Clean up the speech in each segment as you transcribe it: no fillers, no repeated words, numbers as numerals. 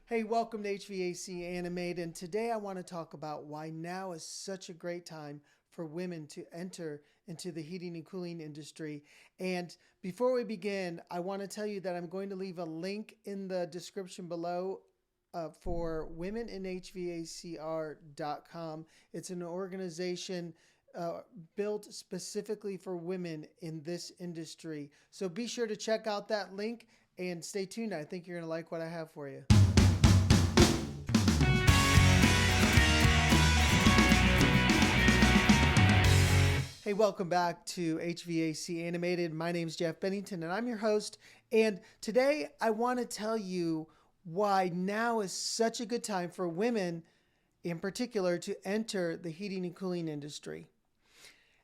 Hey, welcome to HVAC Animated, and today I want to talk about why now is such a great time for women to enter into the heating and cooling industry. And before we begin, I want to tell you that I'm going to leave a link in the description below for womeninhvacr.com. It's an organization built specifically for women in this industry. So be sure to check out that link and stay tuned. I think you're going to like what I have for you. Hey, welcome back to HVAC Animated. My name is Jeff Bennington and I'm your host. And today I want to tell you why now is such a good time for women in particular to enter the heating and cooling industry.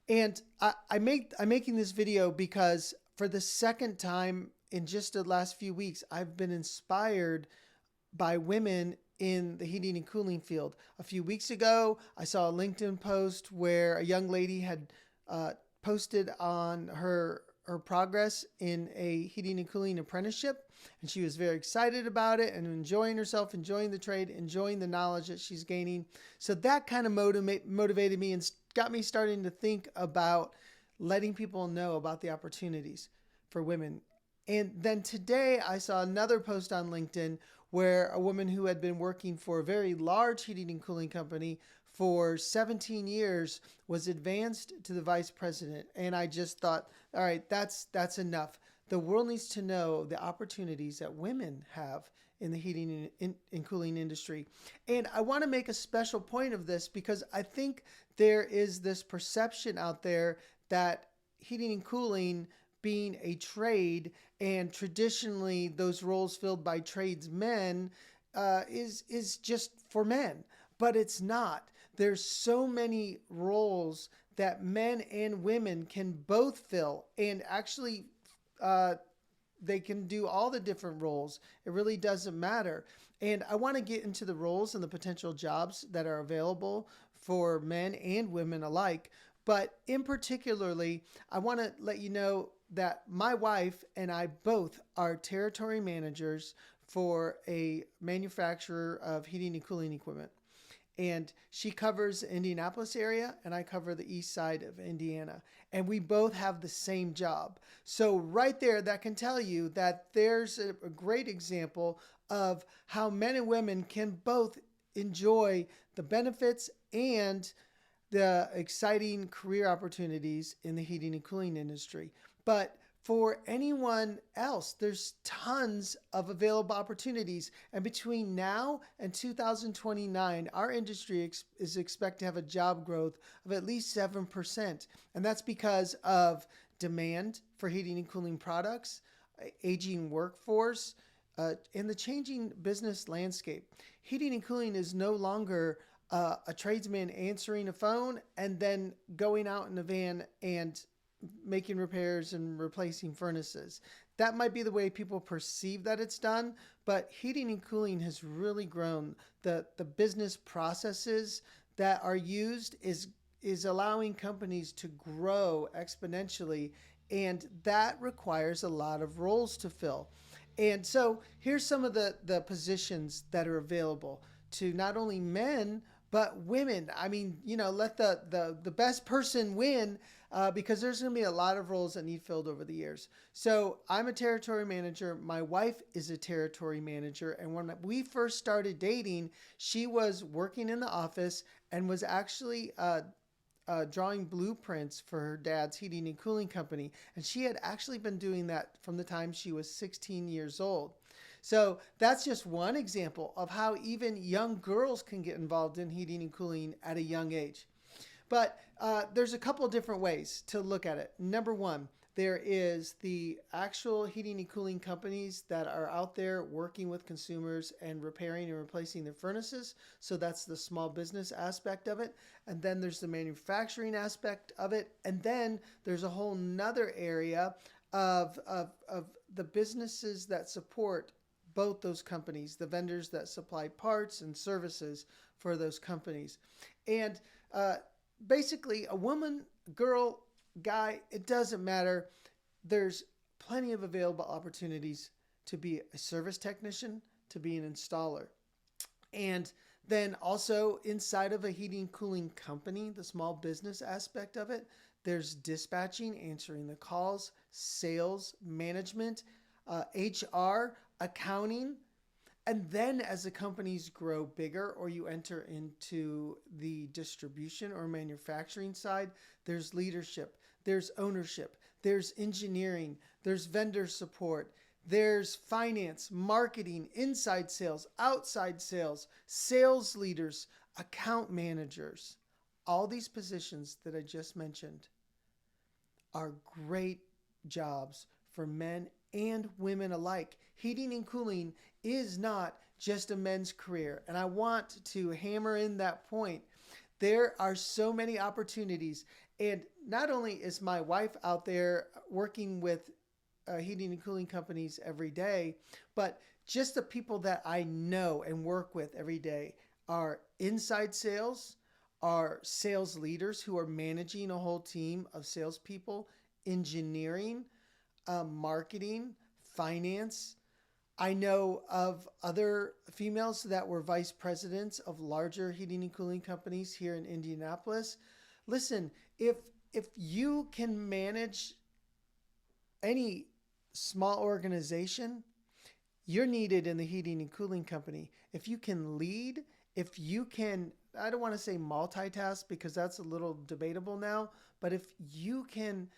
And I'm making this video because for the second time in just the last few weeks, I've been inspired by women in the heating and cooling field. A few weeks ago, I saw a LinkedIn post where a young lady had posted on her progress in a heating and cooling apprenticeship, and she was very excited about it and enjoying herself, enjoying the trade, enjoying the knowledge that she's gaining. So that kind of motivated me and got me starting to think about letting people know about the opportunities for women. And then today I saw another post on LinkedIn where a woman who had been working for a very large heating and cooling company for 17 years was advanced to the vice president. And I just thought, all right, that's enough. The world needs to know the opportunities that women have in the heating and cooling industry. And I want to make a special point of this because I think there is this perception out there that heating and cooling being a trade and traditionally those roles filled by tradesmen is just for men, but it's not. There's so many roles that men and women can both fill, and actually they can do all the different roles. It really doesn't matter. And I want to get into the roles and the potential jobs that are available for men and women alike. But in particularly, I want to let you know that my wife and I both are territory managers for a manufacturer of heating and cooling equipment. And she covers the Indianapolis area and I cover the east side of Indiana. And we both have the same job. So right there, that can tell you that there's a great example of how men and women can both enjoy the benefits and the exciting career opportunities in the heating and cooling industry. But for anyone else, there's tons of available opportunities. And between now and 2029, our industry is expected to have a job growth of at least 7%. And that's because of demand for heating and cooling products, aging workforce, and the changing business landscape. Heating and cooling is no longer a tradesman answering a phone and then going out in a van and making repairs and replacing furnaces. That might be the way people perceive that it's done, but heating and cooling has really grown. The business processes that are used is allowing companies to grow exponentially, and that requires a lot of roles to fill. And so here's some of the positions that are available to not only men, but women. I mean, let the best person win because there's going to be a lot of roles that need filled over the years. So I'm a territory manager. My wife is a territory manager. And when we first started dating, she was working in the office and was actually drawing blueprints for her dad's heating and cooling company. And she had actually been doing that from the time she was 16 years old. So that's just one example of how even young girls can get involved in heating and cooling at a young age. But there's a couple of different ways to look at it. Number one, there is the actual heating and cooling companies that are out there working with consumers and repairing and replacing their furnaces. So that's the small business aspect of it. And then there's the manufacturing aspect of it. And then there's a whole nother area of the businesses that support both those companies, the vendors that supply parts and services for those companies. And basically, a woman, girl, guy, it doesn't matter. There's plenty of available opportunities to be a service technician, to be an installer. And then also inside of a heating cooling company, the small business aspect of it, there's dispatching, answering the calls, sales, management, HR, accounting. And then as the companies grow bigger or you enter into the distribution or manufacturing side, there's leadership, there's ownership, there's engineering, there's vendor support, there's finance, marketing, inside sales, outside sales, sales leaders, account managers. All these positions that I just mentioned are great jobs for men and women alike. Heating and cooling is not just a men's career. And I want to hammer in that point. There are so many opportunities. And not only is my wife out there working with heating and cooling companies every day, but just the people that I know and work with every day are inside sales, are sales leaders who are managing a whole team of salespeople, engineering, marketing, finance. I know of other females that were vice presidents of larger heating and cooling companies here in Indianapolis. Listen, if you can manage any small organization, you're needed in the heating and cooling company. If you can lead, if you can, I don't want to say multitask because that's a little debatable now, but if you can,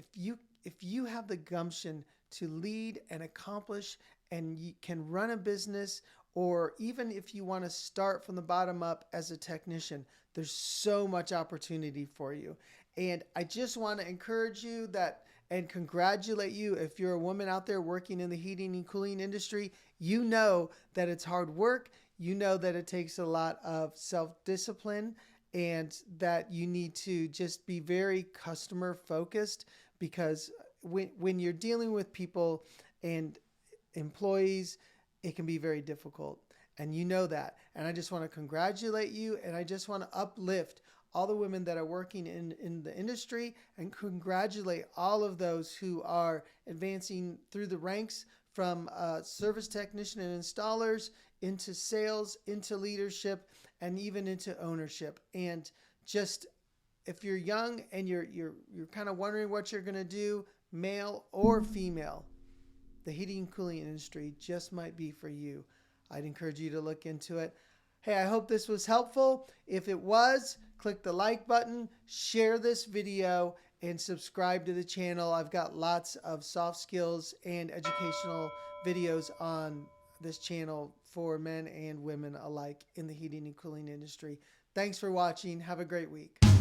if you have the gumption to lead and accomplish and you can run a business, or even if you want to start from the bottom up as a technician, there's so much opportunity for you. And I just want to encourage you that and congratulate you if you're a woman out there working in the heating and cooling industry. You know that it's hard work. You know that it takes a lot of self-discipline and that you need to just be very customer focused, because when you're dealing with people and employees, it can be very difficult. And you know that. And I just want to congratulate you, and I just want to uplift all the women that are working in the industry, and congratulate all of those who are advancing through the ranks from service technician and installers into sales, into leadership, and even into ownership. And just if you're young and you're kind of wondering what you're going to do, male or female, the heating and cooling industry just might be for you. I'd encourage you to look into it. Hey, I hope this was helpful. If it was, click the like button, share this video, and subscribe to the channel. I've got lots of soft skills and educational videos on this channel for men and women alike in the heating and cooling industry. Thanks for watching. Have a great week.